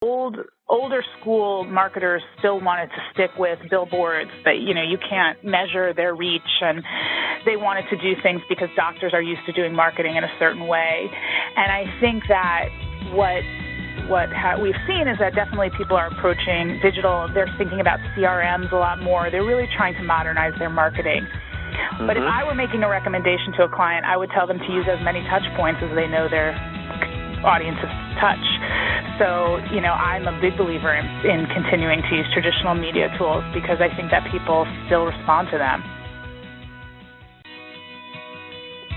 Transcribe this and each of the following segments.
older school marketers still wanted to stick with billboards that, you can't measure their reach, and they wanted to do things because doctors are used to doing marketing in a certain way. And I think that what we've seen is that definitely people are approaching digital. They're thinking about CRMs a lot more. They're really trying to modernize their marketing. But if I were making a recommendation to a client, I would tell them to use as many touch points as they know their audiences touch. So, I'm a big believer in continuing to use traditional media tools because I think that people still respond to them.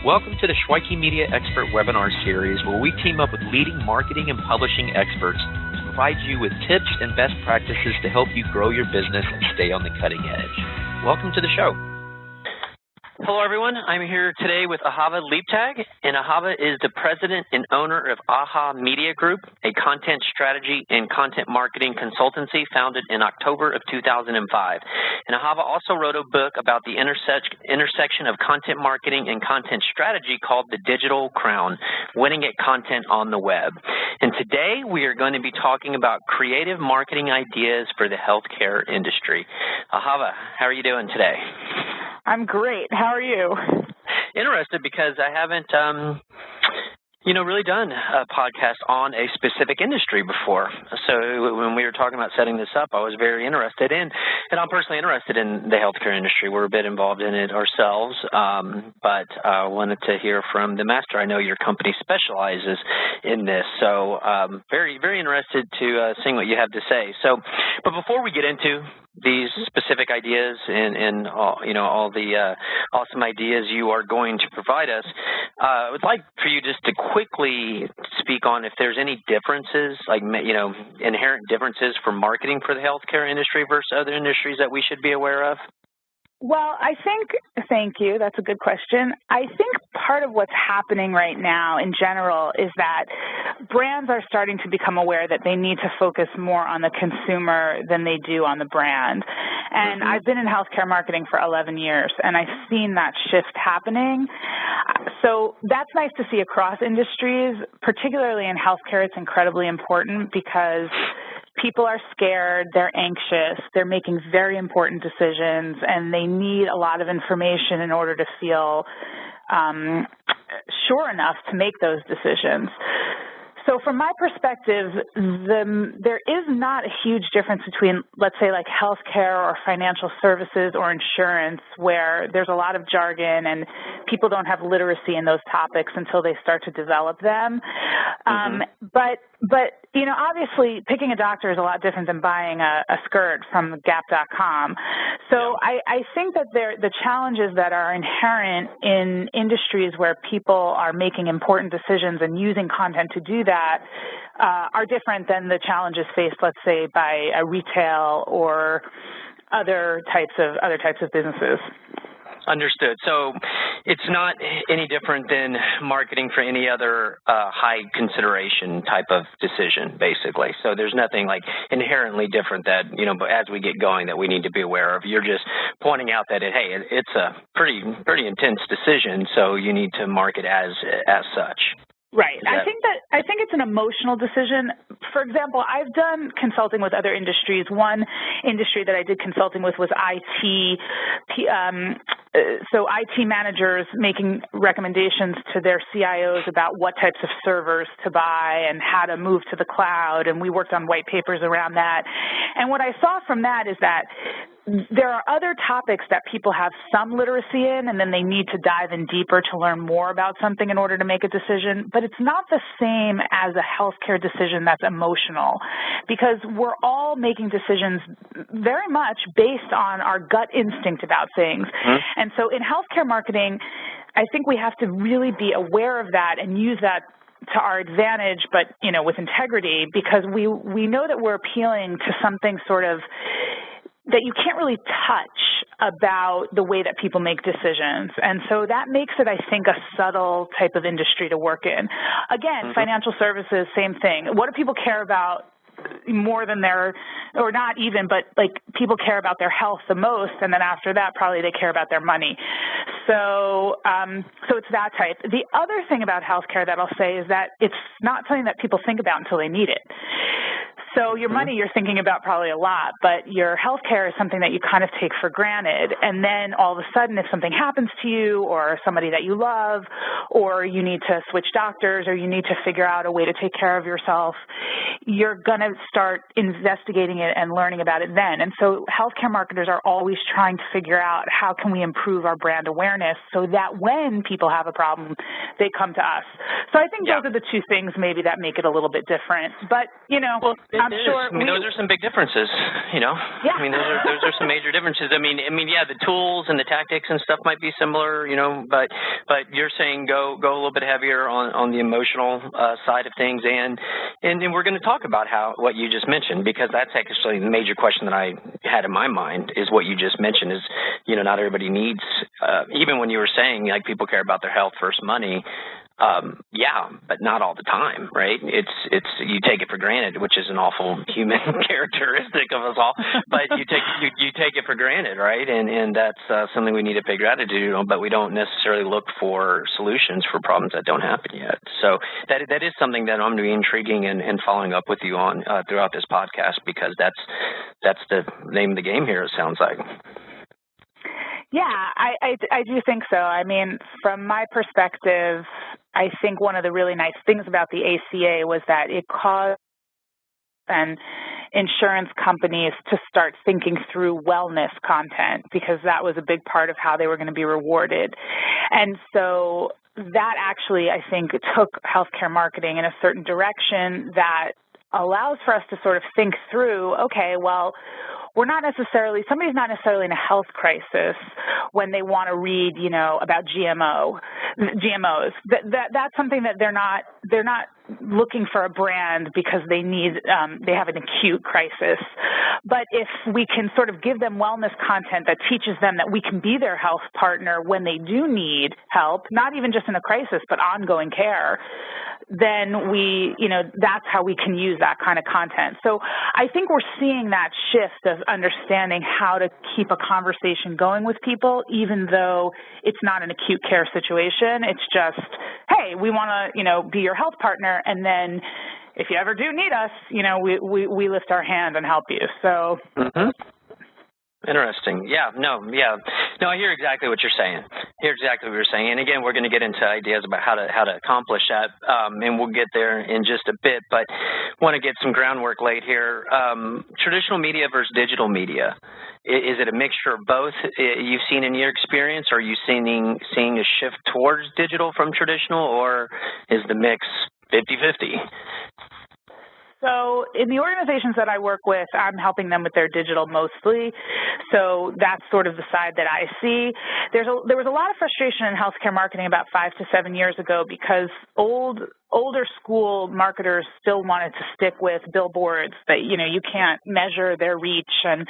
Welcome to the Shweiki Media Expert Webinar Series, where we team up with leading marketing and publishing experts to provide you with tips and best practices to help you grow your business and stay on the cutting edge. Welcome to the show. Hello, everyone. I'm here today with Ahava Leibtag, and Ahava is the president and owner of AHA Media Group, a content strategy and content marketing consultancy founded in October of 2005. And Ahava also wrote a book about the intersection of content marketing and content strategy called The Digital Crown, Winning at Content on the Web. And today we are going to be talking about creative marketing ideas for the healthcare industry. Ahava, how are you doing today? I'm great. How are you? Interested because I haven't, really done a podcast on a specific industry before. So when we were talking about setting this up, I was very interested in, and I'm personally interested in the healthcare industry. We're a bit involved in it ourselves, but I wanted to hear from the master. I know your company specializes in this, so very, very interested to seeing what you have to say. So, but before we get into these specific ideas and all the awesome ideas you are going to provide us, I would like for you just to quickly speak on if there's any differences, like inherent differences for marketing for the healthcare industry versus other industries that we should be aware of. Well, thank you. That's a good question. I think part of what's happening right now in general is that brands are starting to become aware that they need to focus more on the consumer than they do on the brand. And I've been in healthcare marketing for 11 years, and I've seen that shift happening. So that's nice to see across industries, particularly in healthcare. It's incredibly important because people are scared, they're anxious, they're making very important decisions, and they need a lot of information in order to feel sure enough to make those decisions. So from my perspective, there is not a huge difference between, let's say, like healthcare or financial services or insurance, where there's a lot of jargon and people don't have literacy in those topics until they start to develop them. But obviously, picking a doctor is a lot different than buying a skirt from Gap.com. So I think that the challenges that are inherent in industries where people are making important decisions and using content to do that are different than the challenges faced, let's say, by a retail or other types of businesses. Understood. So it's not any different than marketing for any other high consideration type of decision, basically. So there's nothing like inherently different that, as we get going that we need to be aware of. You're just pointing out that, it's a pretty intense decision, so you need to market as such. Right. I think it's an emotional decision. For example, I've done consulting with other industries. One industry that I did consulting with was IT. So IT managers making recommendations to their CIOs about what types of servers to buy and how to move to the cloud, and we worked on white papers around that. And what I saw from that is that there are other topics that people have some literacy in, and then they need to dive in deeper to learn more about something in order to make a decision. But it's not the same as a healthcare decision that's emotional, because we're all making decisions very much based on our gut instinct about things. And so in healthcare marketing, I think we have to really be aware of that and use that to our advantage, but, with integrity, because we know that we're appealing to something sort of that you can't really touch about the way that people make decisions. And so that makes it, I think, a subtle type of industry to work in. Again, financial services, same thing. What do people care about more than or not even, but like people care about their health the most, and then after that, probably they care about their money. So it's that type. The other thing about healthcare that I'll say is that it's not something that people think about until they need it. So your money you're thinking about probably a lot, but your healthcare is something that you kind of take for granted. And then all of a sudden, if something happens to you or somebody that you love, or you need to switch doctors, or you need to figure out a way to take care of yourself, you're going to start investigating it and learning about it then. And so healthcare marketers are always trying to figure out how can we improve our brand awareness so that when people have a problem, they come to us. So I think those are the two things maybe that make it a little bit different. But, you know, I'm sure those are some big differences, you know. Yeah. I mean, those are some major differences. I mean, yeah, the tools and the tactics and stuff might be similar, you know, but you're saying go a little bit heavier on the emotional side of things, and we're going to talk about what you just mentioned, because that's actually the major question that I had in my mind is what you just mentioned is, you know, not everybody needs, even when you were saying like people care about their health versus money. Yeah, but not all the time, right? It's you take it for granted, which is an awful human characteristic of us all. But you take it for granted, right? And that's something we need to figure out to do. But we don't necessarily look for solutions for problems that don't happen yet. So that is something that I'm going to be intriguing and following up with you on throughout this podcast, because that's the name of the game here. It sounds like. Yeah, I do think so. I mean, from my perspective, I think one of the really nice things about the ACA was that it caused insurance companies to start thinking through wellness content, because that was a big part of how they were going to be rewarded. And so that actually, I think, took healthcare marketing in a certain direction that allows for us to sort of think through, okay, well, somebody's not necessarily in a health crisis when they want to read, you know, about GMOs. That's something that they're not looking for a brand because they have an acute crisis. But if we can sort of give them wellness content that teaches them that we can be their health partner when they do need help, not even just in a crisis, but ongoing care, then that's how we can use that kind of content. So I think we're seeing that shift of understanding how to keep a conversation going with people, even though it's not an acute care situation. It's just, hey, we want to, you know, be your health partner, and then if you ever do need us, you know, we lift our hand and help you. So. Mm-hmm. Interesting. No, I hear exactly what you're saying. And again, we're going to get into ideas about how to accomplish that, and we'll get there in just a bit. But want to get some groundwork laid here. Traditional media versus digital media. Is it a mixture of both you've seen in your experience? Are you seeing a shift towards digital from traditional, or is the mix 50-50? So in the organizations that I work with, I'm helping them with their digital mostly. So that's sort of the side that I see. There was a lot of frustration in healthcare marketing about 5 to 7 years ago because older school marketers still wanted to stick with billboards that, you know, you can't measure their reach, and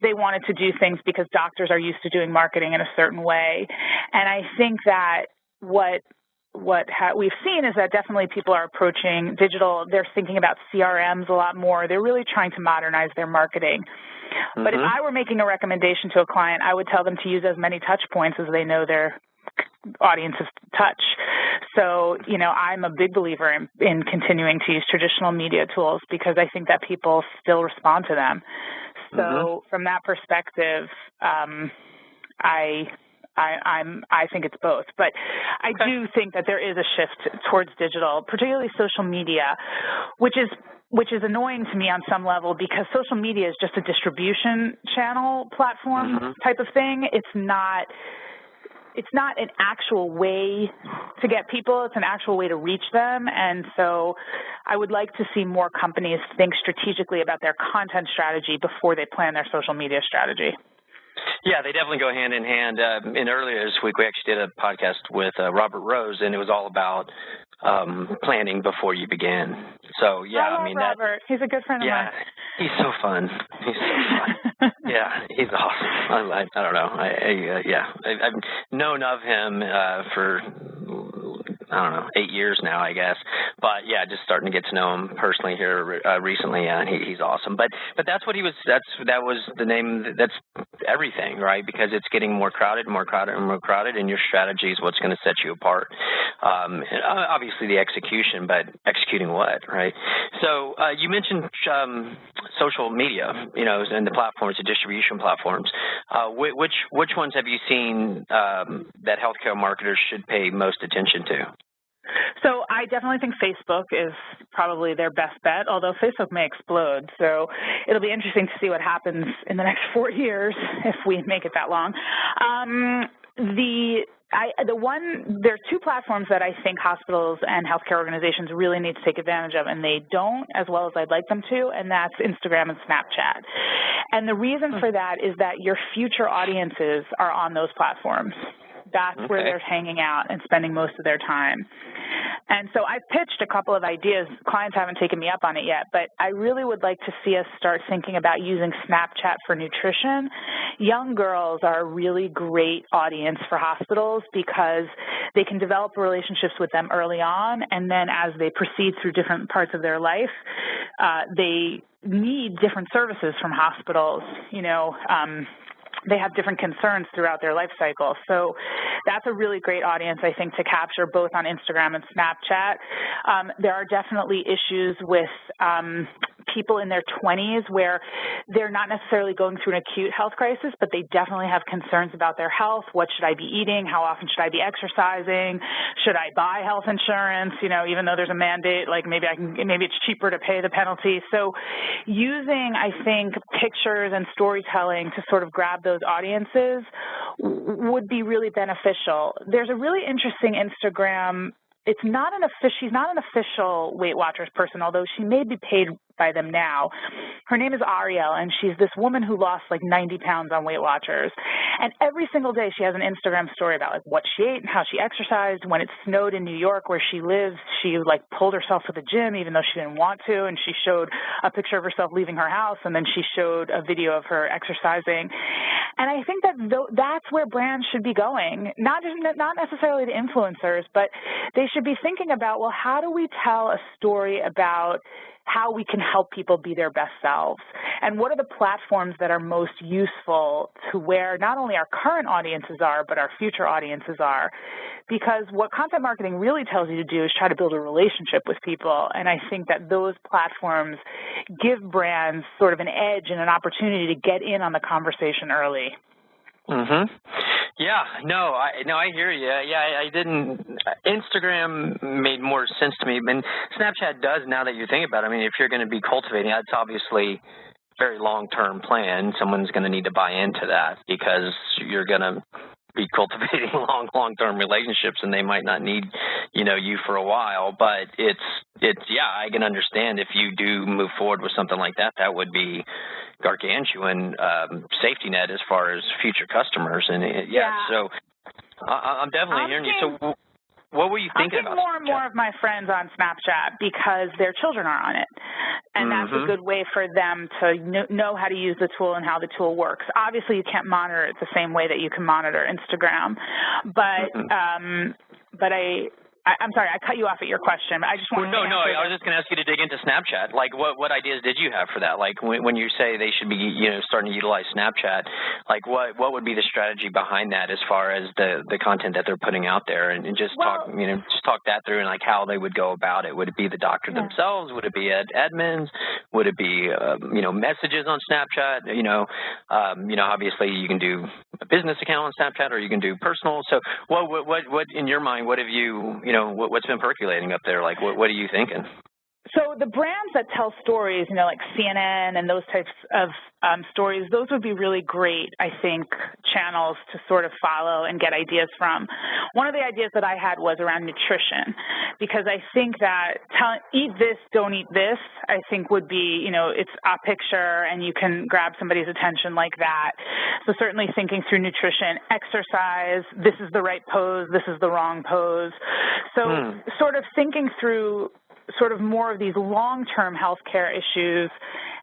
they wanted to do things because doctors are used to doing marketing in a certain way. And I think that what we've seen is that definitely people are approaching digital. They're thinking about CRMs a lot more. They're really trying to modernize their marketing. Mm-hmm. But if I were making a recommendation to a client, I would tell them to use as many touch points as they know their audiences touch. So, you know, I'm a big believer in continuing to use traditional media tools because I think that people still respond to them. So from that perspective, I think it's both, but I do think that there is a shift towards digital, particularly social media, which is annoying to me on some level because social media is just a distribution channel platform type of thing. It's not an actual way to get people. It's an actual way to reach them. And so I would like to see more companies think strategically about their content strategy before they plan their social media strategy. Yeah, they definitely go hand in hand. And earlier this week, we actually did a podcast with Robert Rose, and it was all about planning before you begin. So, yeah, I mean, Robert. He's a good friend of mine. He's so fun. Yeah, he's awesome. I don't know. I've known of him for, 8 years now, I guess. But yeah, just starting to get to know him personally here recently, and he's awesome. But that's what he was. That was the name. That's everything, right? Because it's getting more crowded and more crowded and more crowded, and your strategy is what's going to set you apart. And obviously the execution, but executing what, right? So you mentioned social media, and the platforms, the distribution platforms. Which ones have you seen that healthcare marketers should pay most attention to? So I definitely think Facebook is probably their best bet, although Facebook may explode. So it'll be interesting to see what happens in the next 4 years if we make it that long. There's two platforms that I think hospitals and healthcare organizations really need to take advantage of, and they don't as well as I'd like them to, and that's Instagram and Snapchat. And the reason for that is that your future audiences are on those platforms. That's where they're hanging out and spending most of their time. And so I've pitched a couple of ideas. Clients haven't taken me up on it yet, but I really would like to see us start thinking about using Snapchat for nutrition. Young girls are a really great audience for hospitals because they can develop relationships with them early on, and then as they proceed through different parts of their life, they need different services from hospitals, they have different concerns throughout their life cycle. So that's a really great audience, I think, to capture both on Instagram and Snapchat. There are definitely issues with people in their 20s where they're not necessarily going through an acute health crisis, but they definitely have concerns about their health. What should I be eating? How often should I be exercising? Should I buy health insurance? Even though there's a mandate, like maybe it's cheaper to pay the penalty. So using, I think, pictures and storytelling to sort of grab those audiences would be really beneficial. There's a really interesting Instagram. She's not an official Weight Watchers person, although she may be paid by them now. Her name is Ariel, and she's this woman who lost like 90 pounds on Weight Watchers. And every single day she has an Instagram story about like what she ate and how she exercised. When it snowed in New York where she lives, she like pulled herself to the gym even though she didn't want to, and she showed a picture of herself leaving her house, and then she showed a video of her exercising. And I think that that's where brands should be going, not necessarily the influencers, but they should be thinking about, well, how do we tell a story about how we can help people be their best selves? And what are the platforms that are most useful to where not only our current audiences are, but our future audiences are? Because what content marketing really tells you to do is try to build a relationship with people. And I think that those platforms give brands sort of an edge and an opportunity to get in on the conversation early. Mm-hmm. Yeah, I hear you. Yeah, I didn't. Instagram made more sense to me, and Snapchat does now that you think about it. I mean, if you're going to be cultivating, it's obviously a very long-term plan. Someone's going to need to buy into that because you're going to be cultivating long-term relationships, and they might not need, you for a while. But it's I can understand if you do move forward with something like that, that would be gargantuan safety net as far as future customers. And so I'm definitely hearing you. So what were you thinking about? I'm seeing more and more of my friends on Snapchat because their children are on it. And that's a good way for them to know how to use the tool and how the tool works. Obviously, you can't monitor it the same way that you can monitor Instagram. But I'm sorry, I cut you off at your question. But I just want to No, I was just going to ask you to dig into Snapchat. Like, what ideas did you have for that? Like, when you say they should be, starting to utilize Snapchat, like, what would be the strategy behind that as far as the content that they're putting out there, and just talk that through and like how they would go about it. Would it be the doctor themselves? Would it be admins? Would it be messages on Snapchat? Obviously you can do a business account on Snapchat or you can do personal. So what in your mind? What have you what's been percolating up there? Like, what are you thinking? So the brands that tell stories, like CNN and those types of stories, those would be really great, I think, channels to sort of follow and get ideas from. One of the ideas that I had was around nutrition, because I think that eat this, don't eat this, I think would be, it's a picture and you can grab somebody's attention like that. So certainly thinking through nutrition, exercise, this is the right pose, this is the wrong pose. So sort of thinking through sort of more of these long-term healthcare issues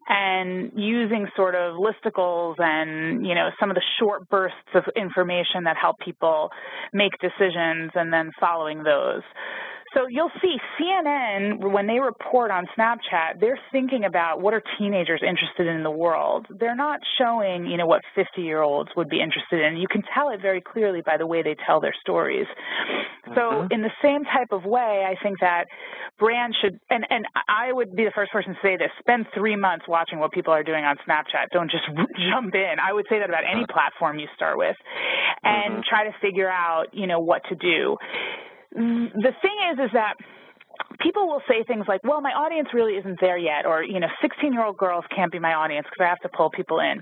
and using sort of listicles and, some of the short bursts of information that help people make decisions and then following those. So you'll see CNN, when they report on Snapchat, they're thinking about what are teenagers interested in the world. They're not showing, what 50-year-olds would be interested in. You can tell it very clearly by the way they tell their stories. So in the same type of way, I think that brands should, and I would be the first person to say this, spend 3 months watching what people are doing on Snapchat. Don't just jump in. I would say that about any platform you start with, and try to figure out, what to do. The thing is that people will say things like, well, my audience really isn't there yet, or, 16-year-old girls can't be my audience because I have to pull people in.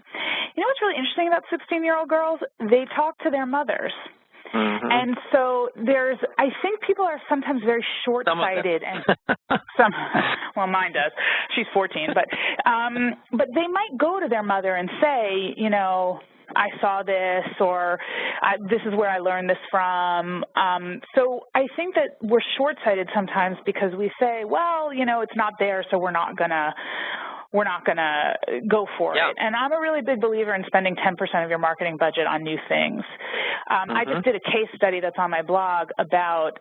What's really interesting about 16-year-old girls? They talk to their mothers. And so I think people are sometimes very short-sighted, and well, mine does. She's 14, but they might go to their mother and say, I saw this, or this is where I learned this from. So I think that we're short-sighted sometimes because we say, well, it's not there, so we're not gonna go for it. And I'm a really big believer in spending 10% of your marketing budget on new things. I just did a case study that's on my blog about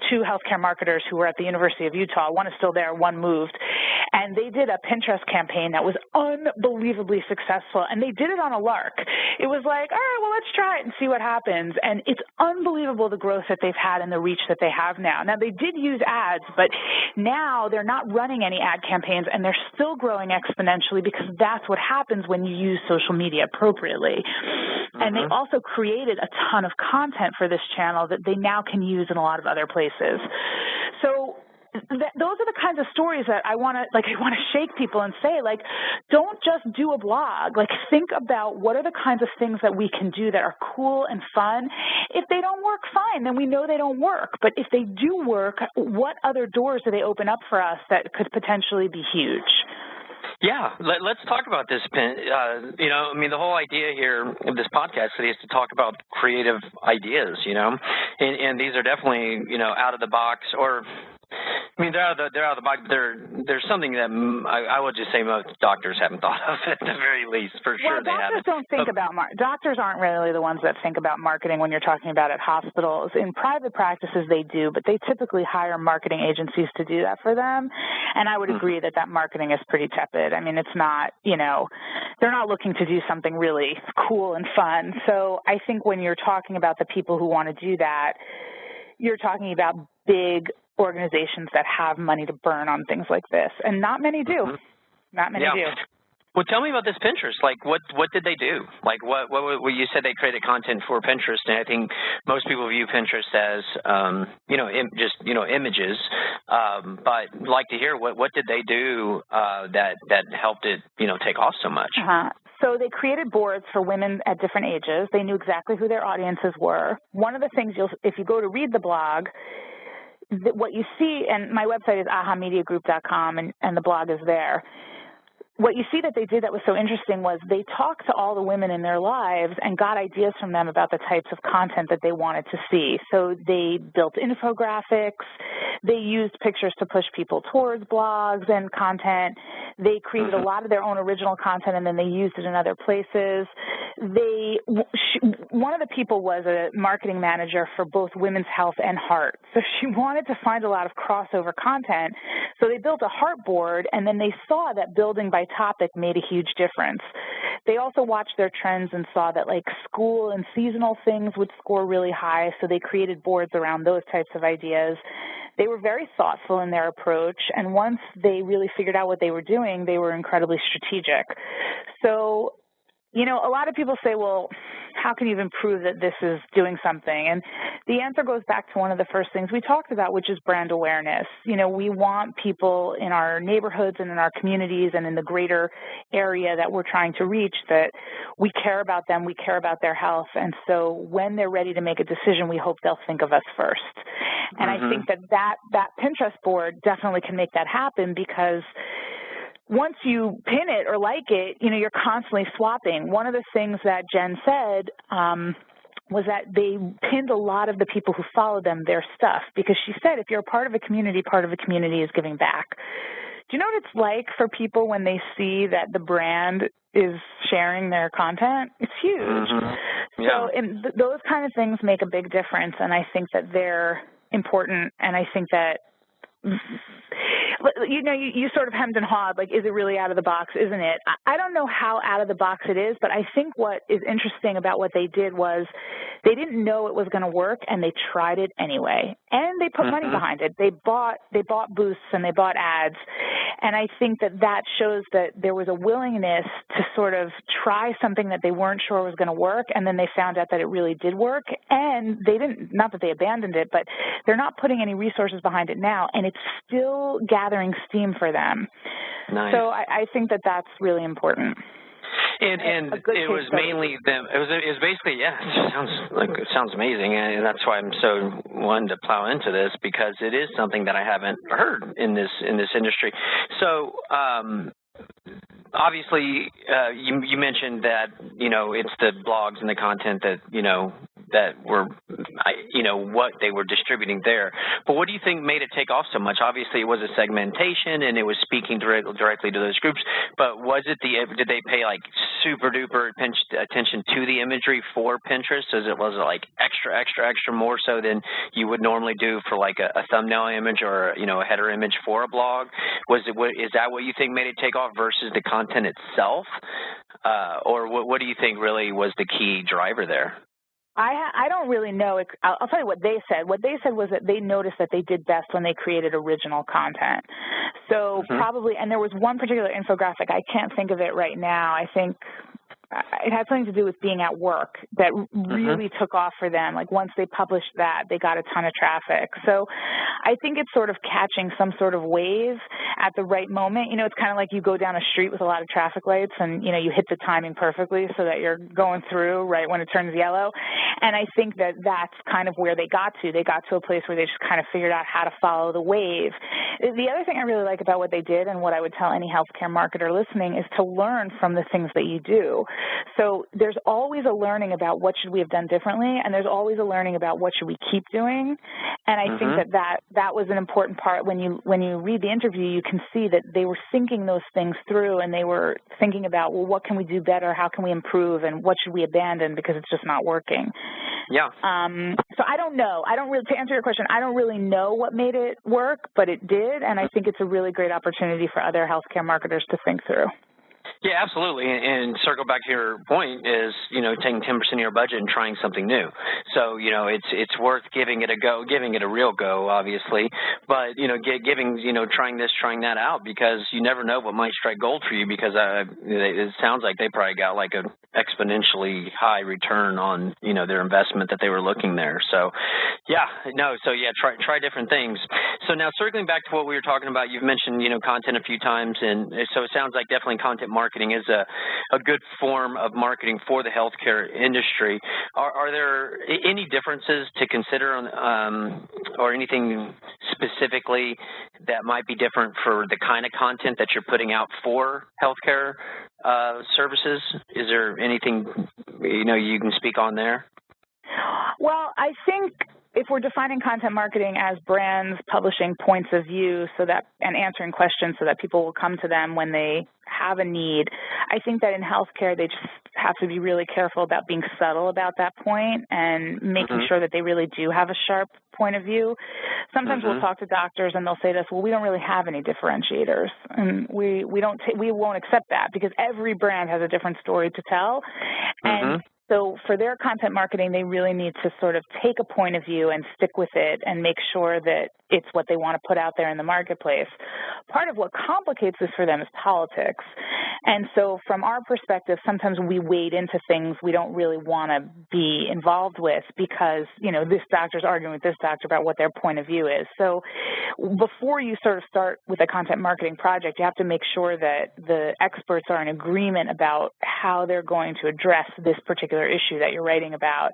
two healthcare marketers who were at the University of Utah. One is still there, one moved. And they did a Pinterest campaign that was unbelievably successful, and they did it on a lark. It was like, all right, well, let's try it and see what happens. And it's unbelievable the growth that they've had and the reach that they have now. Now, they did use ads, but now they're not running any ad campaigns, and they're still growing exponentially because that's what happens when you use social media appropriately. And they also created a ton of content for this channel that they now can use in a lot of other places. So those are the kinds of stories that I want to shake people and say, don't just do a blog. Think about what are the kinds of things that we can do that are cool and fun. If they don't work, fine, then we know they don't work. But if they do work, what other doors do they open up for us that could potentially be huge? Yeah, let's talk about this, the whole idea here of this podcast today is to talk about creative ideas, and these are definitely, out of the box, or they're out of the box, but there's something that I would just say most doctors haven't thought of at the very least, for sure. Well, doctors don't think about doctors aren't really the ones that think about marketing when you're talking about at hospitals. In private practices, they do, but they typically hire marketing agencies to do that for them. And I would agree that marketing is pretty tepid. It's not, they're not looking to do something really cool and fun. So I think when you're talking about the people who want to do that, you're talking about big organizations that have money to burn on things like this, and not many do. Not many do. Well, tell me about this Pinterest. What did they do? What you said they created content for Pinterest, and I think most people view Pinterest as, images. But I'd like to hear what did they do that helped it, take off so much? So they created boards for women at different ages. They knew exactly who their audiences were. One of the things if you go to read the blog, what you see, and my website is ahamediagroup.com, and the blog is there. What you see that they did that was so interesting was they talked to all the women in their lives and got ideas from them about the types of content that they wanted to see. So they built infographics. They used pictures to push people towards blogs and content. They created a lot of their own original content, and then they used it in other places. One of the people was a marketing manager for both women's health and heart. So she wanted to find a lot of crossover content. So they built a heart board, and then they saw that building by topic made a huge difference. They also watched their trends and saw that school and seasonal things would score really high, so they created boards around those types of ideas. They were very thoughtful in their approach, and once they really figured out what they were doing, they were incredibly strategic. So, a lot of people say, well, how can you even prove that this is doing something? And the answer goes back to one of the first things we talked about, which is brand awareness. We want people in our neighborhoods and in our communities and in the greater area that we're trying to reach that we care about them, we care about their health. And so when they're ready to make a decision, we hope they'll think of us first. And I think that Pinterest board definitely can make that happen because once you pin it or like it, you're constantly swapping. One of the things that Jen said was that they pinned a lot of the people who follow them their stuff because she said if you're a part of a community is giving back. Do you know what it's like for people when they see that the brand is sharing their content? It's huge. So those kind of things make a big difference, and I think that they're important, and I think that, you sort of hemmed and hawed, like, is it really out of the box, isn't it? I don't know how out of the box it is, but I think what is interesting about what they did was they didn't know it was going to work, and they tried it anyway, and they put money behind it. They bought boosts and they bought ads, and I think that shows that there was a willingness to sort of try something that they weren't sure was going to work, and then they found out that it really did work, and they didn't, not that they abandoned it, but they're not putting any resources behind it now, and it's still gathering steam for them. Nice. So I think that that's really important. And it was mainly them. It was basically, yeah. It sounds amazing, and that's why I'm so wanting to plow into this, because it is something that I haven't heard in this industry. So obviously, you mentioned that it's the blogs and the content that that were what they were distributing there. But what do you think made it take off so much? Obviously, it was a segmentation and it was speaking directly to those groups. But did they pay like super duper attention to the imagery for Pinterest? Was it like extra more so than you would normally do for like a thumbnail image or a header image for a blog? Is that what you think made it take off versus the content itself? Or what do you think really was the key driver there? I don't really know. I'll tell you what they said. What they said was that they noticed that they did best when they created original content. So probably, and there was one particular infographic, I can't think of it right now. I think it had something to do with being at work that really took off for them. Like once they published that, they got a ton of traffic. So I think it's sort of catching some sort of wave at the right moment. It's kind of like you go down a street with a lot of traffic lights and, you hit the timing perfectly so that you're going through right when it turns yellow. And I think that that's kind of where they got to. They got to a place where they just kind of figured out how to follow the wave. The other thing I really like about what they did, and what I would tell any healthcare marketer listening, is to learn from the things that you do. So there's always a learning about what should we have done differently, and there's always a learning about what should we keep doing. And I think that was an important part. When you read the interview, you can see that they were thinking those things through, and they were thinking about, well, what can we do better? How can we improve? And what should we abandon because it's just not working? Yeah. So I don't know. To answer your question, I don't really know what made it work, but it did, and I think it's a really great opportunity for other healthcare marketers to think through. Yeah, absolutely. And circle back to your point is, taking 10% of your budget and trying something new. So, it's worth giving it a go, giving it a real go, obviously, but, trying this, trying that out, because you never know what might strike gold for you, because it sounds like they probably got like an exponentially high return on, their investment that they were looking there. So, try different things. So now circling back to what we were talking about, you've mentioned, content a few times, and so it sounds like definitely content marketing is a good form of marketing for the healthcare industry. Are there any differences to consider or anything specifically that might be different for the kind of content that you're putting out for healthcare services? Is there anything you can speak on there? Well, I think if we're defining content marketing as brands publishing points of view and answering questions so that people will come to them when they have a need, I think that in healthcare they just have to be really careful about being subtle about that point and making sure that they really do have a sharp point of view. Sometimes we'll talk to doctors and they'll say to us, well, we don't really have any differentiators, and we won't accept that because every brand has a different story to tell. And so for their content marketing, they really need to sort of take a point of view and stick with it and make sure that it's what they want to put out there in the marketplace. Part of what complicates this for them is politics. And so from our perspective, sometimes we wade into things we don't really want to be involved with because, this doctor's arguing with this doctor about what their point of view is. So before you sort of start with a content marketing project, you have to make sure that the experts are in agreement about how they're going to address this particular issue that you're writing about.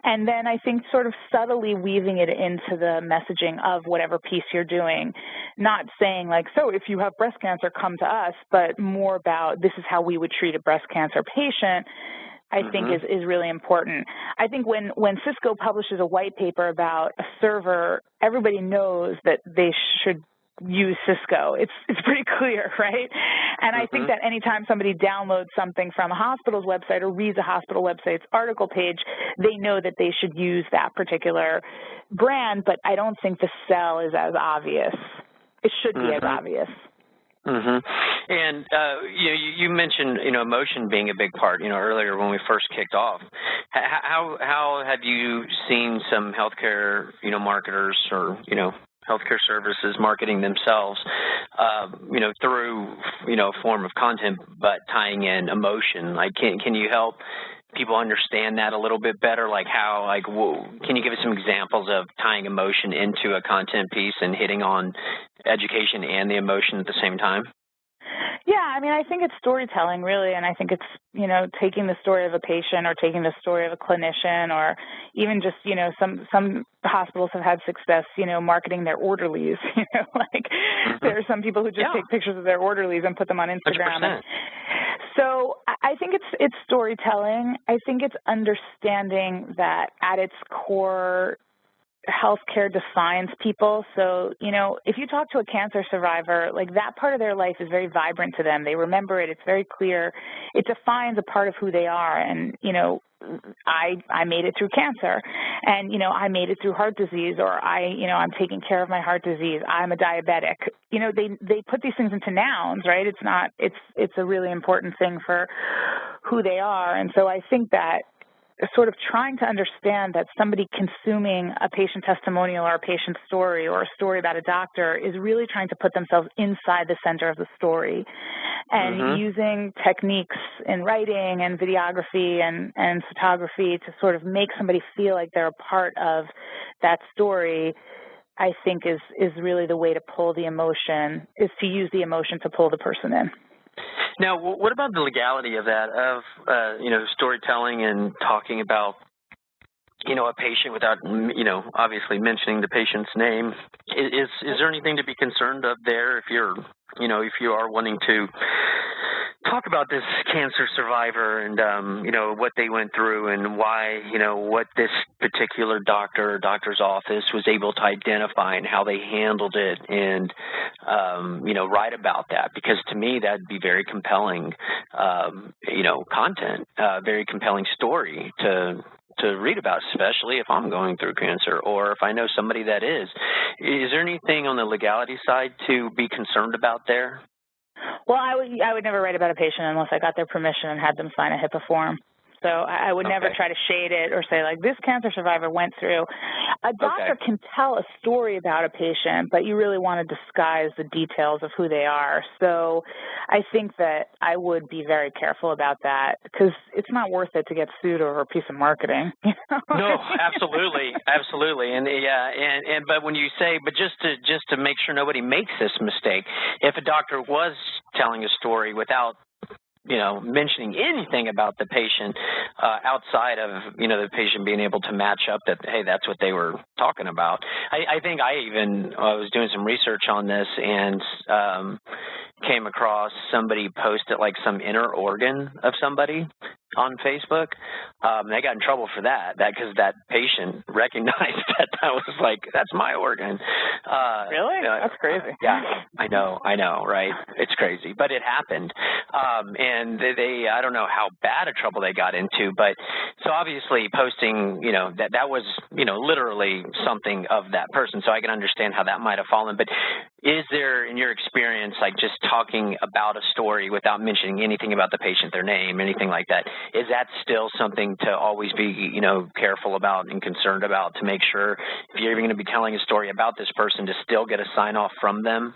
And then I think sort of subtly weaving it into the messaging of whatever piece you're doing, not saying like, so if you have breast cancer, come to us, but more about this is how we would treat a breast cancer patient, I think is really important. I think when Cisco publishes a white paper about a server, everybody knows that they should use Cisco. It's pretty clear, right? And I think that anytime somebody downloads something from a hospital's website or reads a hospital website's article page, they know that they should use that particular brand, but I don't think the sell is as obvious. It should be as obvious. And you mentioned emotion being a big part earlier when we first kicked off. How have you seen some healthcare marketers or healthcare services marketing themselves through a form of content but tying in emotion? Like can you help people understand that a little bit better? Like can you give us some examples of tying emotion into a content piece and hitting on education and the emotion at the same time? Yeah, I mean, I think it's storytelling, really, and I think it's, taking the story of a patient or taking the story of a clinician, or even just, some hospitals have had success, marketing their orderlies, there are some people who just take pictures of their orderlies and put them on Instagram. 100%. So I think it's storytelling. I think it's understanding that at its core, healthcare defines people. So, if you talk to a cancer survivor, like that part of their life is very vibrant to them. They remember it. It's very clear. It defines a part of who they are. And, I made it through cancer, and, I made it through heart disease, or I'm taking care of my heart disease. I'm a diabetic. They put these things into nouns, right? It's a really important thing for who they are. And so I think that sort of trying to understand that somebody consuming a patient testimonial or a patient story or a story about a doctor is really trying to put themselves inside the center of the story, and using techniques in writing and videography and photography to sort of make somebody feel like they're a part of that story, I think is really the way to pull the emotion, is to use the emotion to pull the person in. Now, what about the legality of that, of, storytelling and talking about, a patient without, obviously mentioning the patient's name? Is there anything to be concerned of there if if you are wanting to talk about this cancer survivor and, what they went through and why, what this particular doctor or doctor's office was able to identify and how they handled it and, write about that? Because to me, that'd be very compelling, content, very compelling story to read about, especially if I'm going through cancer or if I know somebody that is. Is there anything on the legality side to be concerned about there? Well, I would never write about a patient unless I got their permission and had them sign a HIPAA form. So I would never try to shade it or say, like, this cancer survivor went through. A doctor can tell a story about a patient, but you really want to disguise the details of who they are. So I think that I would be very careful about that, because it's not worth it to get sued over a piece of marketing. No, absolutely, absolutely. And but when you say, but just to make sure nobody makes this mistake, if a doctor was telling a story without mentioning anything about the patient outside of, the patient being able to match up that, hey, that's what they were talking about. I think I even was doing some research on this and came across somebody posted like some inner organ of somebody on Facebook. They got in trouble for that because that patient recognized that was like, that's my organ. Really? That's crazy. Yeah, I know, right? It's crazy, but it happened. And they I don't know how bad a trouble they got into, but so obviously posting, that was, literally something of that person. So I can understand how that might have fallen. But is there, in your experience, like just talking about a story without mentioning anything about the patient, their name, anything like that, is that still something to always be, careful about and concerned about, to make sure if you're even going to be telling a story about this person to still get a sign off from them?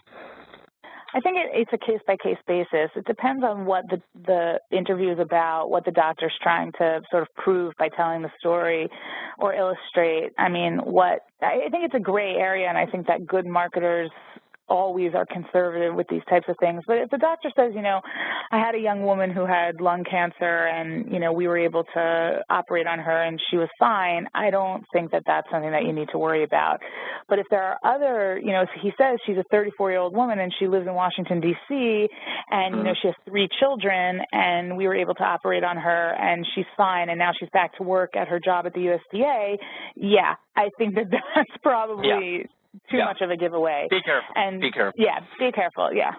I think it's a case-by-case basis. It depends on what the interview is about, what the doctor's trying to sort of prove by telling the story or illustrate. I think it's a gray area, and I think that good marketers always are conservative with these types of things. But if the doctor says, I had a young woman who had lung cancer and, we were able to operate on her and she was fine, I don't think that that's something that you need to worry about. But if there are other, he says she's a 34-year-old woman and she lives in Washington, D.C., and, she has 3 children, and we were able to operate on her and she's fine and now she's back to work at her job at the USDA, I think that that's probably too much of a giveaway. Be careful. Be careful. Yeah, be careful, yeah.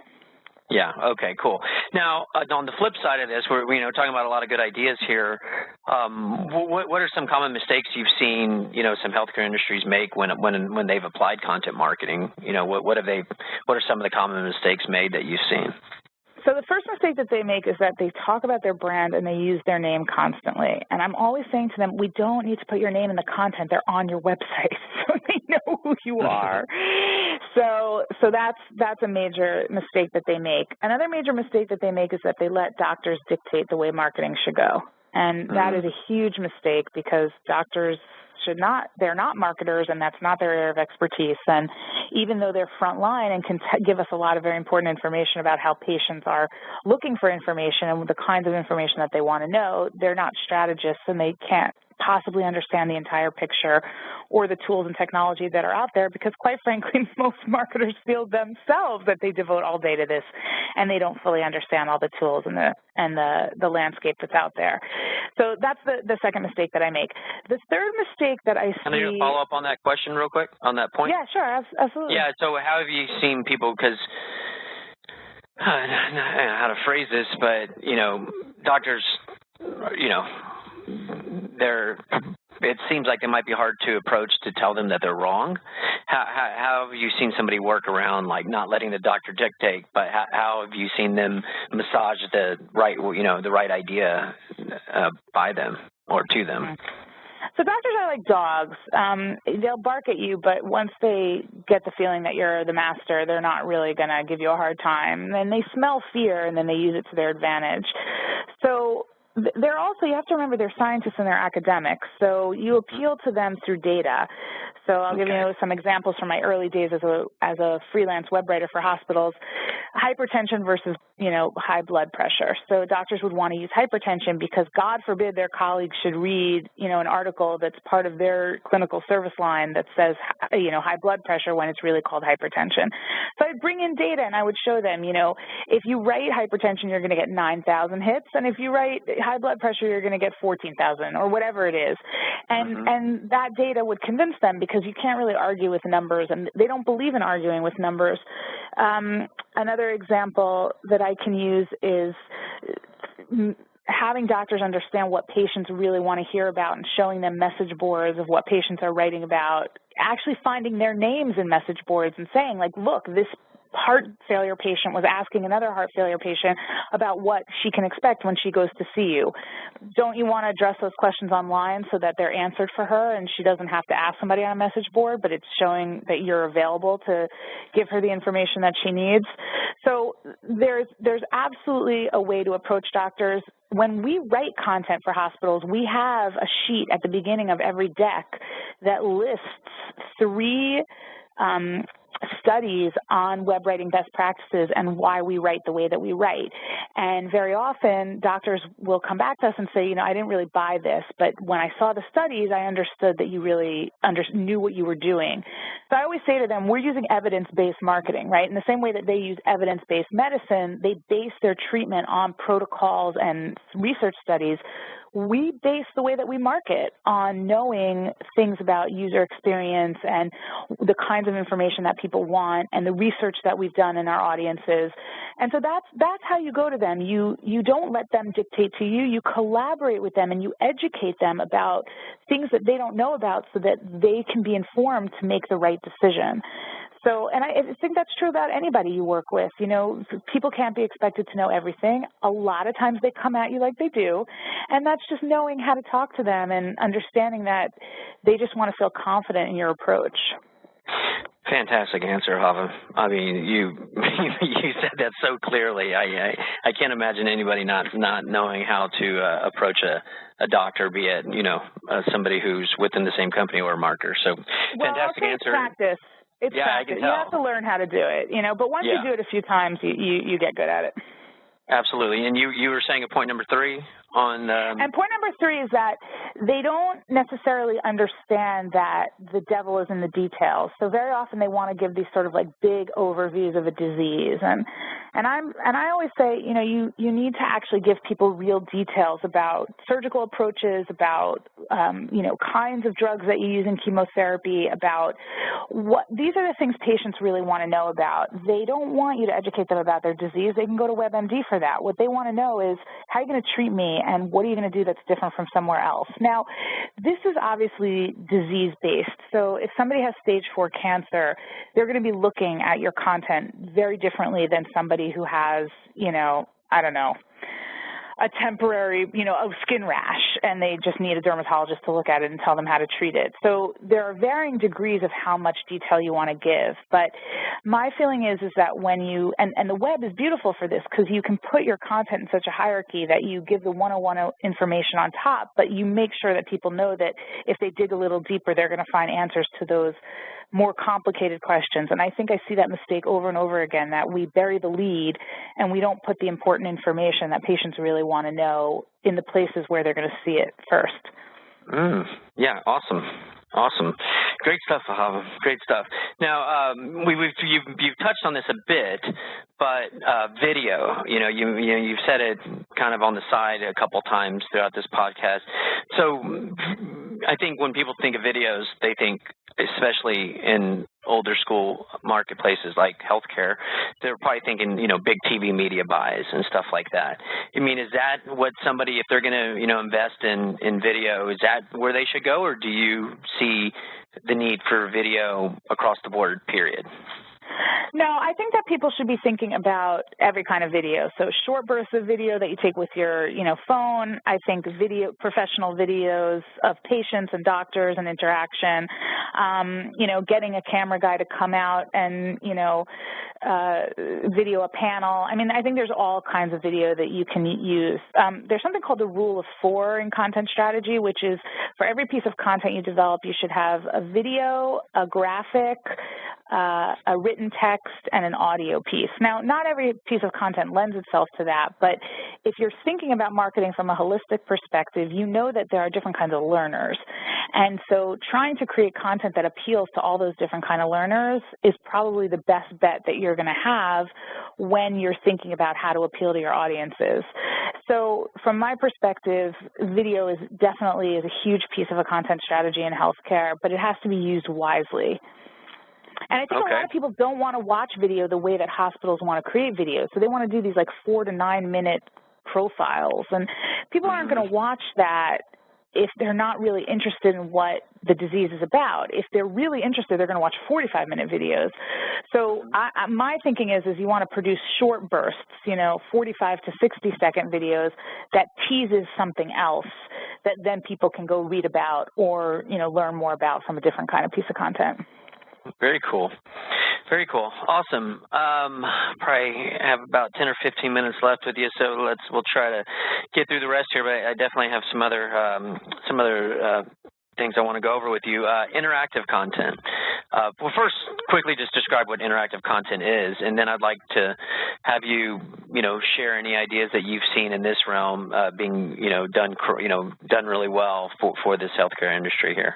Yeah. Okay. Cool. Now, on the flip side of this, we're talking about a lot of good ideas here. What are some common mistakes you've seen some healthcare industries make when they've applied content marketing? What are some of the common mistakes made that you've seen? So the first mistake that they make is that they talk about their brand and they use their name constantly. And I'm always saying to them, we don't need to put your name in the content. They're on your website, so they know who you are. So that's a major mistake that they make. Another major mistake that they make is that they let doctors dictate the way marketing should go. And that is a huge mistake because doctors they're not marketers, and that's not their area of expertise. And even though they're frontline and can give us a lot of very important information about how patients are looking for information and the kinds of information that they want to know, they're not strategists, and they can't possibly understand the entire picture or the tools and technology that are out there because, quite frankly, most marketers feel themselves that they devote all day to this and they don't fully understand all the tools and the landscape that's out there. So that's the second mistake that I make. The third mistake that I see... Can I follow up on that question real quick, on that point? Yeah, sure, absolutely. Yeah, so how have you seen people, because... I don't know how to phrase this, but, doctors, it seems like it might be hard to approach to tell them that they're wrong. How have you seen somebody work around, like, not letting the doctor dictate, but how have you seen them massage the right idea by them or to them? So doctors are like dogs. They'll bark at you, but once they get the feeling that you're the master, they're not really going to give you a hard time. And then they smell fear, and then they use it to their advantage. So they're also, you have to remember, they're scientists and they're academics. So you appeal to them through data. So I'll give you some examples from my early days as a freelance web writer for hospitals. Hypertension versus, high blood pressure. So doctors would want to use hypertension because, God forbid, their colleagues should read, an article that's part of their clinical service line that says, high blood pressure when it's really called hypertension. So I'd bring in data and I would show them, if you write hypertension, you're going to get 9,000 hits. And if you write high blood pressure, you're going to get 14,000 or whatever it is. And that data would convince them because you can't really argue with numbers, and they don't believe in arguing with numbers. Another example that I can use is having doctors understand what patients really want to hear about and showing them message boards of what patients are writing about, actually finding their names in message boards and saying, like, look, this heart failure patient was asking another heart failure patient about what she can expect when she goes to see you. Don't you want to address those questions online so that they're answered for her and she doesn't have to ask somebody on a message board, but it's showing that you're available to give her the information that she needs? So there's absolutely a way to approach doctors. When we write content for hospitals, we have a sheet at the beginning of every deck that lists 3 studies on web writing best practices and why we write the way that we write. And very often, doctors will come back to us and say, I didn't really buy this, but when I saw the studies, I understood that you really knew what you were doing. So I always say to them, we're using evidence-based marketing, right? In the same way that they use evidence-based medicine, they base their treatment on protocols and research studies. We base the way that we market on knowing things about user experience and the kinds of information that people want and the research that we've done in our audiences. And so that's how you go to them. You don't let them dictate to you. You collaborate with them and you educate them about things that they don't know about so that they can be informed to make the right decision. So, and I think that's true about anybody you work with. People can't be expected to know everything. A lot of times they come at you like they do, and that's just knowing how to talk to them and understanding that they just want to feel confident in your approach. Fantastic answer, Hava. I mean, you said that so clearly. I can't imagine anybody not knowing how to approach a doctor, be it somebody who's within the same company or a marketer. So, fantastic answer. Practice. It's practice. I can tell. You have to learn how to do it, but once you do it a few times, you get good at it. Absolutely. And you were saying at point number 3 on... And point number 3 is that they don't necessarily understand that the devil is in the details. So very often they want to give these sort of like big overviews of a disease. And I always say, you know, you need to actually give people real details about surgical approaches, about, you know, kinds of drugs that you use in chemotherapy, about what, these are the things patients really want to know about. They don't want you to educate them about their disease. They can go to WebMD for that. What they want to know is, how are you going to treat me, and what are you going to do that's different from somewhere else? Now, this is obviously disease-based. So if somebody has stage 4 cancer, they're going to be looking at your content very differently than somebody who has, you know, I don't know, a temporary, you know, a skin rash, and they just need a dermatologist to look at it and tell them how to treat it. So there are varying degrees of how much detail you want to give. But my feeling is that when you, and the web is beautiful for this, because you can put your content in such a hierarchy that you give the 101 information on top, but you make sure that people know that if they dig a little deeper, they're going to find answers to those more complicated questions. And I think I see that mistake over and over again, that we bury the lead and we don't put the important information that patients really want to know in the places where they're going to see it first. Yeah, awesome. Awesome. Great stuff, Ahava. Great stuff. Now, you've touched on this a bit, but video, you've said it kind of on the side a couple times throughout this podcast. So I think when people think of videos, they think, especially in older school marketplaces like healthcare, they're probably thinking, big TV media buys and stuff like that. I mean, is that what somebody, if they're going to, invest in video, is that where they should go, or do you see the need for video across the board, period? No, I think that people should be thinking about every kind of video. So short bursts of video that you take with your, phone. I think professional videos of patients and doctors and interaction. Getting a camera guy to come out and, video a panel. I mean, I think there's all kinds of video that you can use. There's something called the rule of 4 in content strategy, which is for every piece of content you develop, you should have a video, a graphic, a written text, and an audio piece. Now, not every piece of content lends itself to that, but if you're thinking about marketing from a holistic perspective, you know that there are different kinds of learners. And so trying to create content that appeals to all those different kind of learners is probably the best bet that you're going to have when you're thinking about how to appeal to your audiences. So from my perspective, video is definitely a huge piece of a content strategy in healthcare, but it has to be used wisely. And I think a lot of people don't want to watch video the way that hospitals want to create video. So they want to do these 4 to 9 minute profiles. And people aren't going to watch that if they're not really interested in what the disease is about. If they're really interested, they're going to watch 45-minute videos. So my thinking is you want to produce short bursts, 45 to 60-second videos that teases something else that then people can go read about or, learn more about from a different kind of piece of content. Very cool. Very cool. Awesome. Probably have about 10 or 15 minutes left with you, so we'll try to get through the rest here. But I definitely have some other things I want to go over with you. Interactive content. Well, first, quickly just describe what interactive content is, and then I'd like to have you, share any ideas that you've seen in this realm being, done really well for this healthcare industry here.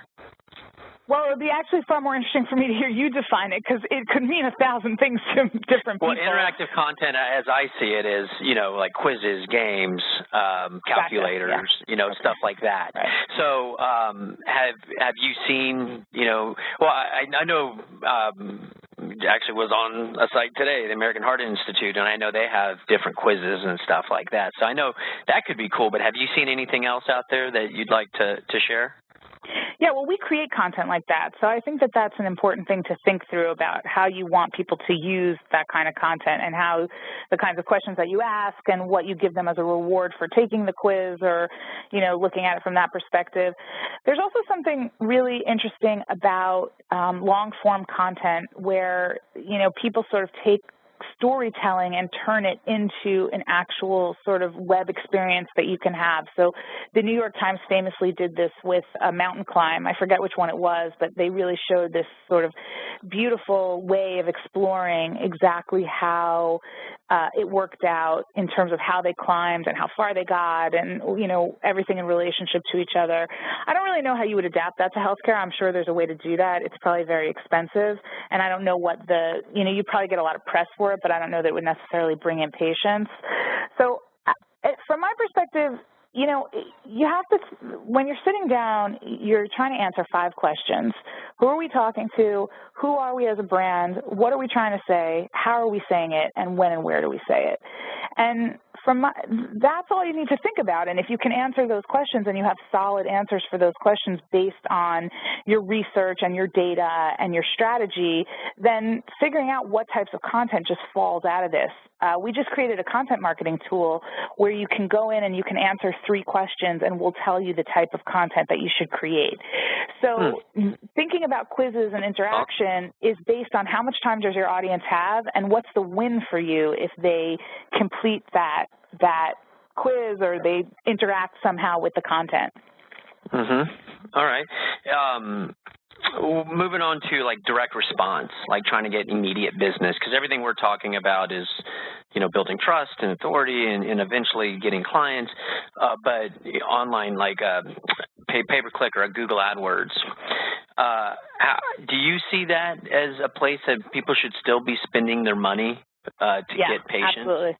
Well, it would be actually far more interesting for me to hear you define it, because it could mean 1,000 things to different people. Well, interactive content, as I see it, is, like quizzes, games, calculators, stuff like that. Right. So have you seen, well, I know actually was on a site today, the American Heart Institute, and I know they have different quizzes and stuff like that. So I know that could be cool, but have you seen anything else out there that you'd like to share? Yeah, well, we create content like that. So I think that that's an important thing to think through about how you want people to use that kind of content and how the kinds of questions that you ask and what you give them as a reward for taking the quiz or, looking at it from that perspective. There's also something really interesting about long-form content where, people sort of take storytelling and turn it into an actual sort of web experience that you can have. So the New York Times famously did this with a mountain climb. I forget which one it was, but they really showed this sort of beautiful way of exploring exactly how it worked out in terms of how they climbed and how far they got and, everything in relationship to each other. I don't really know how you would adapt that to healthcare. I'm sure there's a way to do that. It's probably very expensive, and I don't know what you probably get a lot of press for it, but I don't know that it would necessarily bring in patients. So from my perspective, you have to, when you're sitting down, you're trying to answer 5 questions. Who are we talking to? Who are we as a brand? What are we trying to say? How are we saying it? And when and where do we say it? And that's all you need to think about. And if you can answer those questions and you have solid answers for those questions based on your research and your data and your strategy, then figuring out what types of content just falls out of this. We just created a content marketing tool where you can go in and you can answer 3 questions and we'll tell you the type of content that you should create. So thinking about quizzes and interaction is based on how much time does your audience have and what's the win for you if they complete that quiz or they interact somehow with the content. All right. Moving on to like direct response, like trying to get immediate business, because everything we're talking about is, building trust and authority and eventually getting clients, but online, like pay-per-click or a Google AdWords. Do you see that as a place that people should still be spending their money to get patients?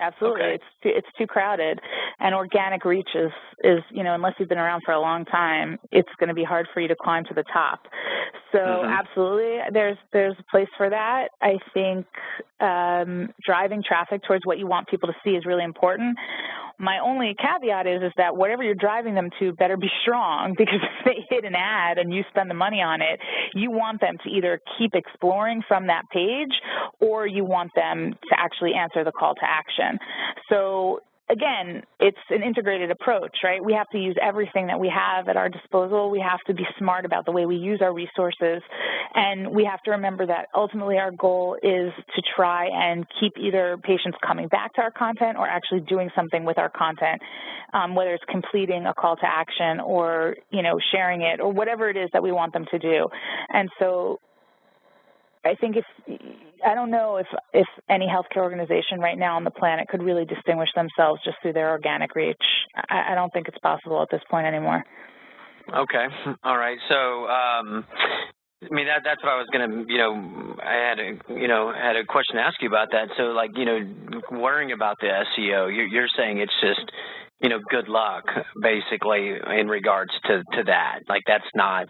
Absolutely. Okay. It's too crowded, and organic reach is unless you've been around for a long time, it's going to be hard for you to climb to the top. So absolutely, there's a place for that. I think driving traffic towards what you want people to see is really important. My only caveat is that whatever you're driving them to better be strong, because if they hit an ad and you spend the money on it, you want them to either keep exploring from that page or you want them to actually answer the call to action. So again, it's an integrated approach, right? We have to use everything that we have at our disposal. We have to be smart about the way we use our resources. And we have to remember that ultimately our goal is to try and keep either patients coming back to our content or actually doing something with our content, whether it's completing a call to action or, sharing it or whatever it is that we want them to do. And so I think I don't know if any healthcare organization right now on the planet could really distinguish themselves just through their organic reach. I don't think it's possible at this point anymore. Okay. All right. So, that's what I was going to, I had a question to ask you about that. So, worrying about the SEO, you're saying it's just, good luck, basically, in regards to that. Like, that's not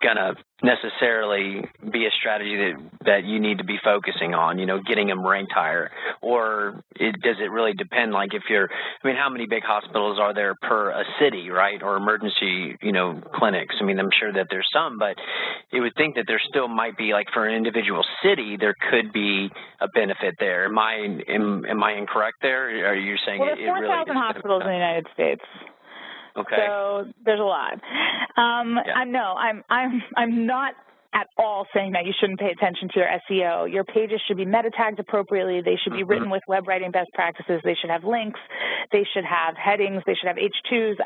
going to necessarily be a strategy that you need to be focusing on, getting them ranked higher? Or does it really depend, like if how many big hospitals are there per a city, right, or emergency, clinics? I'm sure that there's some, but it would think that there still might be, like for an individual city, there could be a benefit there. Am I incorrect there? Or are you saying there's 4,000 hospitals in the United States. Okay. So there's a lot. I'm not at all saying that you shouldn't pay attention to your SEO. Your pages should be meta tagged appropriately. They should be written with web writing best practices. They should have links. They should have headings. They should have H2s.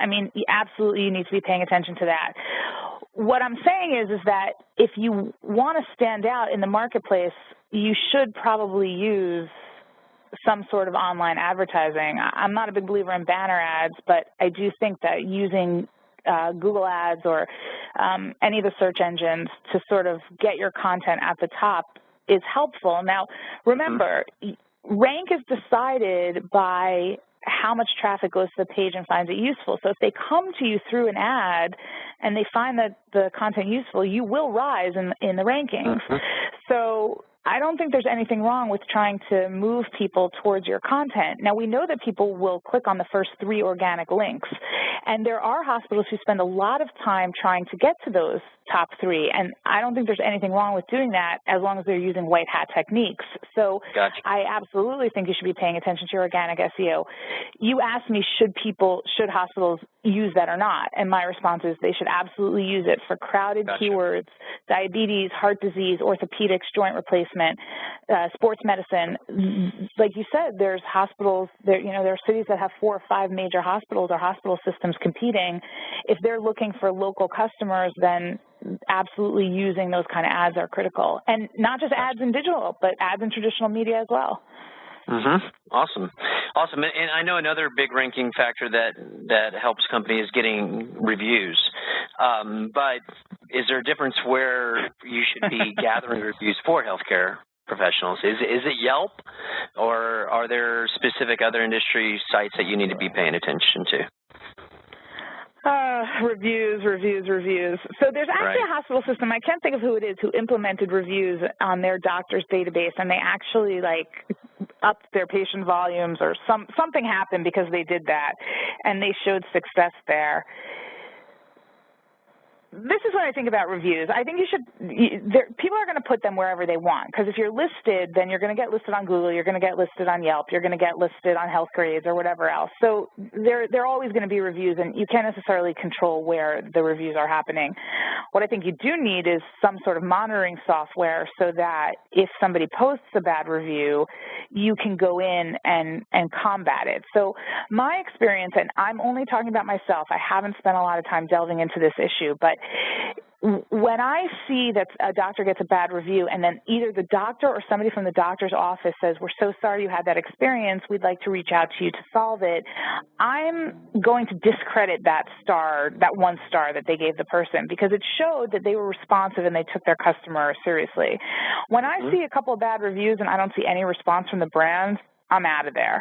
Absolutely, you need to be paying attention to that. What I'm saying is that if you want to stand out in the marketplace, you should probably use some sort of online advertising. I'm not a big believer in banner ads, but I do think that using Google Ads or any of the search engines to sort of get your content at the top is helpful. Now, remember, rank is decided by how much traffic goes to the page and finds it useful. So if they come to you through an ad and they find that the content useful, you will rise in the rankings. So I don't think there's anything wrong with trying to move people towards your content. Now, we know that people will click on the first 3 organic links, and there are hospitals who spend a lot of time trying to get to those top 3, and I don't think there's anything wrong with doing that as long as they're using white hat techniques. So Gotcha. I absolutely think you should be paying attention to your organic SEO. You asked me, should hospitals use that or not? And my response is they should absolutely use it for crowded Gotcha. keywords, diabetes, heart disease, orthopedics, joint replacement, sports medicine. Like you said, there's hospitals, there are cities that have 4 or 5 major hospitals or hospital systems competing. If they're looking for local customers, then absolutely using those kind of ads are critical. And not just ads in digital, but ads in traditional media as well. Awesome. And I know another big ranking factor that helps companies is getting reviews. But is there a difference where you should be gathering reviews for healthcare professionals? Is it Yelp, or are there specific other industry sites that you need to be paying attention to? Reviews. So there's actually a hospital system, I can't think of who it is, who implemented reviews on their doctor's database, and they actually upped their patient volumes, or something happened because they did that, and they showed success there. This is what I think about reviews. I think people are going to put them wherever they want, because if you're listed, then you're going to get listed on Google, you're going to get listed on Yelp, you're going to get listed on HealthGrades or whatever else. So there are always going to be reviews, and you can't necessarily control where the reviews are happening. What I think you do need is some sort of monitoring software so that if somebody posts a bad review, you can go in and combat it. So my experience, and I'm only talking about myself, I haven't spent a lot of time delving into this issue, but when I see that a doctor gets a bad review and then either the doctor or somebody from the doctor's office says, "We're so sorry you had that experience, we'd like to reach out to you to solve it," I'm going to discredit that one star that they gave the person, because it showed that they were responsive and they took their customer seriously. When I see a couple of bad reviews and I don't see any response from the brand, I'm out of there.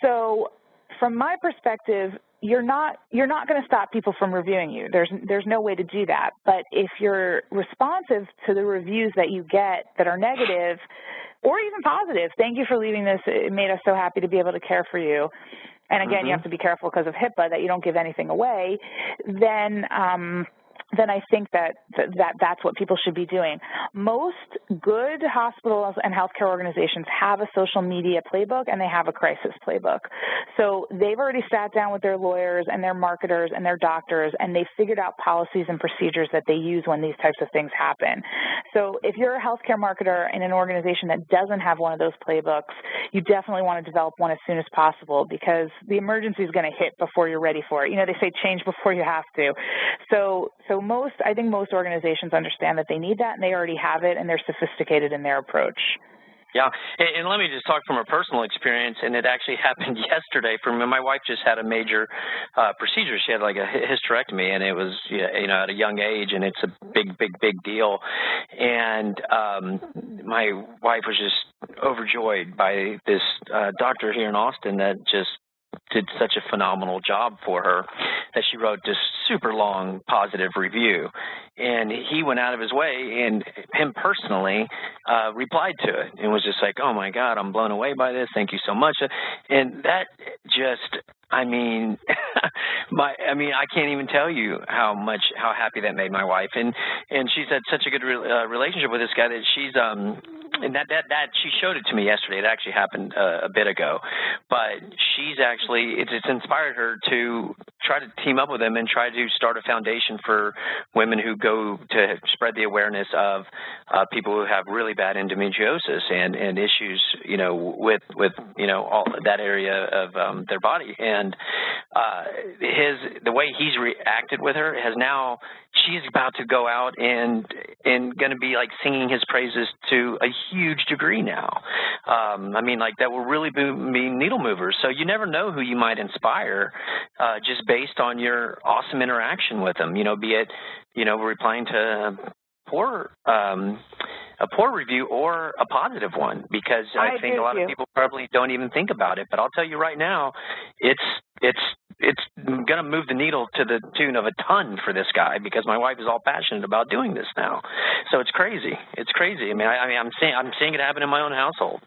So from my perspective, you're not going to stop people from reviewing you. There's no way to do that. But if you're responsive to the reviews that you get that are negative or even positive, "Thank you for leaving this. It made us so happy to be able to care for you." And again, you have to be careful because of HIPAA that you don't give anything away. Then I think that's what people should be doing. Most good hospitals and healthcare organizations have a social media playbook and they have a crisis playbook. So they've already sat down with their lawyers and their marketers and their doctors, and they've figured out policies and procedures that they use when these types of things happen. So if you're a healthcare marketer in an organization that doesn't have one of those playbooks, you definitely want to develop one as soon as possible, because the emergency is going to hit before you're ready for it. They say change before you have to. So I think most organizations understand that they need that, and they already have it, and they're sophisticated in their approach. Yeah, and let me just talk from a personal experience, and it actually happened yesterday. For me, my wife just had a major procedure. She had like a hysterectomy, and it was at a young age, and it's a big deal. And my wife was just overjoyed by this doctor here in Austin that just did such a phenomenal job for her that she wrote this super long positive review. And he went out of his way, and him personally replied to it and was just like, "Oh my God, I'm blown away by this. Thank you so much." And that just, I can't even tell you how happy that made my wife. And she's had such a good relationship with this guy that she's and that she showed it to me yesterday. It actually happened a bit ago, but she's actually it's inspired her to try to team up with him and try to start a foundation for women who go to spread the awareness of people who have really bad endometriosis and issues with all that area of their body. And the way he's reacted with her has now, she's about to go out and going to be like singing his praises to a huge degree now. That will really be needle movers. So you never know who you might inspire just based on your awesome interaction with them, be it, replying to a poor review or a positive one, because I think a lot of people probably don't even think about it. But I'll tell you right now, it's going to move the needle to the tune of a ton for this guy, because my wife is all passionate about doing this now. So it's crazy. It's crazy. I'm seeing it happen in my own household,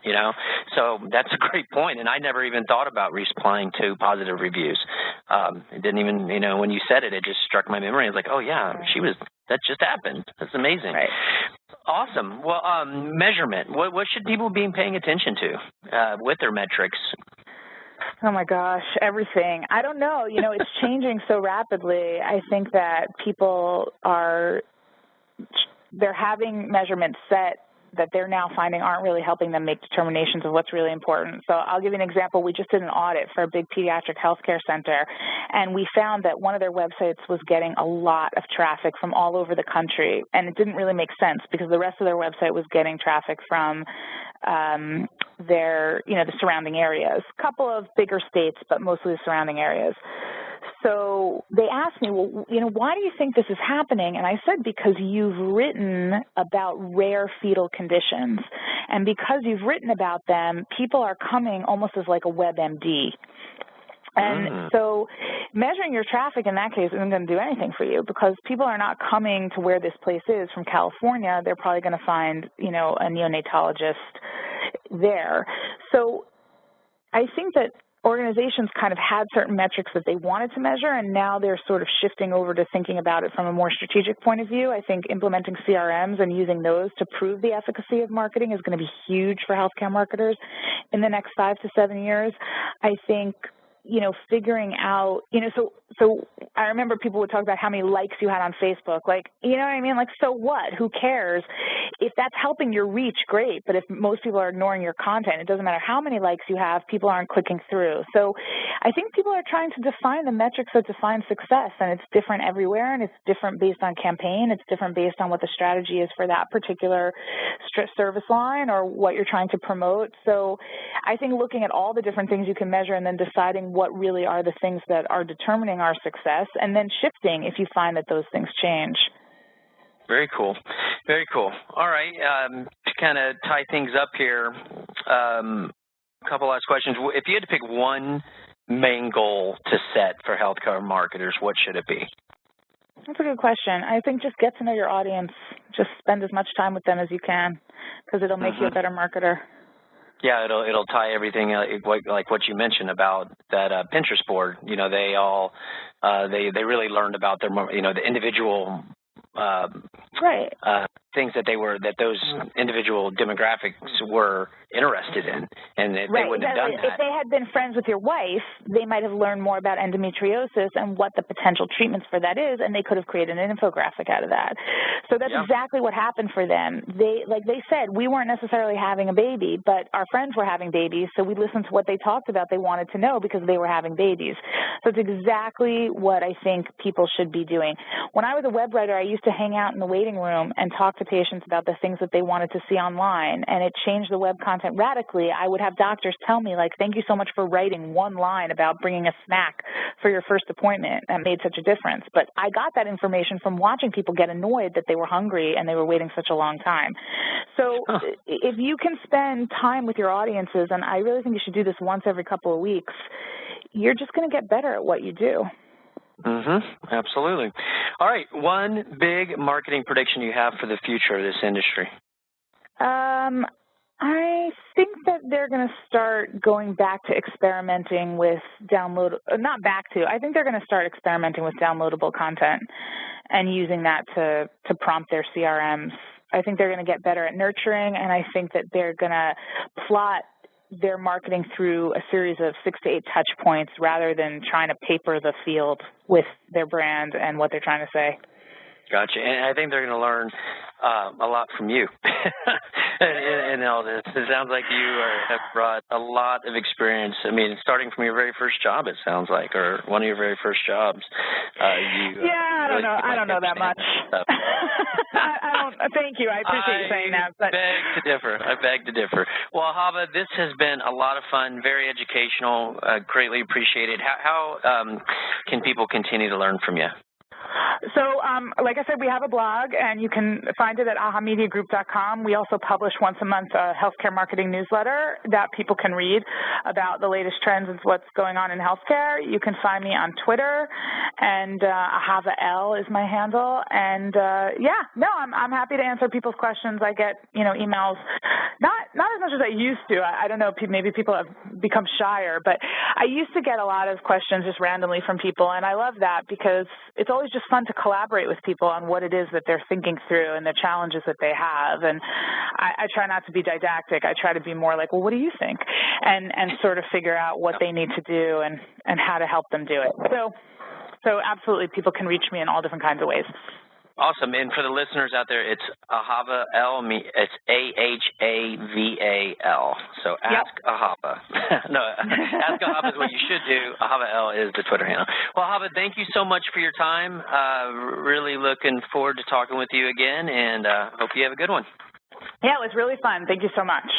So that's a great point. And I never even thought about replying to positive reviews. It didn't even, when you said it, it just struck my memory. I was like, oh yeah, that just happened. That's amazing. Right. Awesome. Well, measurement. What should people be paying attention to with their metrics? Oh my gosh, everything. I don't know. It's changing so rapidly. I think that people they're having measurements set that they're now finding aren't really helping them make determinations of what's really important. So I'll give you an example. We just did an audit for a big pediatric healthcare center, and we found that one of their websites was getting a lot of traffic from all over the country, and it didn't really make sense because the rest of their website was getting traffic from the surrounding areas. A couple of bigger states, but mostly the surrounding areas. So they asked me, well, why do you think this is happening? And I said, because you've written about rare fetal conditions. And because you've written about them, people are coming almost as like a WebMD. And so measuring your traffic in that case isn't going to do anything for you because people are not coming to where this place is from California. They're probably going to find, a neonatologist there. So I think that organizations kind of had certain metrics that they wanted to measure, and now they're sort of shifting over to thinking about it from a more strategic point of view. I think implementing CRMs and using those to prove the efficacy of marketing is going to be huge for healthcare marketers in the next 5 to 7 years. I think figuring out, so I remember people would talk about how many likes you had on Facebook. Like, you know what I mean? Like, so what? Who cares? If that's helping your reach, great. But if most people are ignoring your content, it doesn't matter how many likes you have, people aren't clicking through. So I think people are trying to define the metrics that define success, and it's different everywhere, and it's different based on campaign. It's different based on what the strategy is for that particular service line or what you're trying to promote. So I think looking at all the different things you can measure and then deciding what really are the things that are determining our success, and then shifting if you find that those things change. Very cool. Very cool. All right. To kind of tie things up here, a couple last questions. If you had to pick one main goal to set for healthcare marketers, what should it be? That's a good question. I think just get to know your audience. Just spend as much time with them as you can because it'll make you a better marketer. Yeah, it'll tie everything like what you mentioned about that Pinterest board. They all they really learned about their the individual things that those individual demographics were interested in, and they wouldn't have done that. If they had been friends with your wife, they might have learned more about endometriosis and what the potential treatments for that is, and they could have created an infographic out of that. So that's exactly what happened for them. They said, we weren't necessarily having a baby, but our friends were having babies, so we listened to what they talked about they wanted to know because they were having babies. So it's exactly what I think people should be doing. When I was a web writer, I used to hang out in the waiting room and talk to patients about the things that they wanted to see online, and it changed the web content radically. I would have doctors tell me, like, thank you so much for writing one line about bringing a snack for your first appointment. That made such a difference. But I got that information from watching people get annoyed that they were hungry and they were waiting such a long time. So if you can spend time with your audiences, and I really think you should do this once every couple of weeks, you're just going to get better at what you do. Absolutely. All right. One big marketing prediction you have for the future of this industry? I think that they're going to start going back to experimenting with I think they're going to start experimenting with downloadable content and using that to prompt their CRMs. I think they're going to get better at nurturing, and I think that they're going to plot their marketing through a series of 6 to 8 touch points rather than trying to paper the field with their brand and what they're trying to say. Gotcha. And I think they're going to learn a lot from you in all this. It sounds like you have brought a lot of experience. I mean, starting from your very first job, it sounds like, or one of your very first jobs. I don't know that much. I don't. Thank you. I appreciate you saying that. But I beg to differ. Well, Hava, this has been a lot of fun, very educational, greatly appreciated. How can people continue to learn from you? So, like I said, we have a blog, and you can find it at ahamediagroup.com. We also publish once a month a healthcare marketing newsletter that people can read about the latest trends and what's going on in healthcare. You can find me on Twitter, and AhavaL is my handle. And I'm happy to answer people's questions. I get emails, not as much as I used to. I don't know, maybe people have become shyer, but I used to get a lot of questions just randomly from people, and I love that because it's always just fun to collaborate with people on what it is that they're thinking through and the challenges that they have. And I try not to be didactic. I try to be more like, well, what do you think? And sort of figure out what they need to do and how to help them do it. So absolutely, people can reach me in all different kinds of ways. Awesome. And for the listeners out there, it's Ahava L. It's AHAVAL. So ask Ahava. No, ask Ahava is what you should do. Ahava L is the Twitter handle. Well, Ahava, thank you so much for your time. Really looking forward to talking with you again, and hope you have a good one. Yeah, it was really fun. Thank you so much.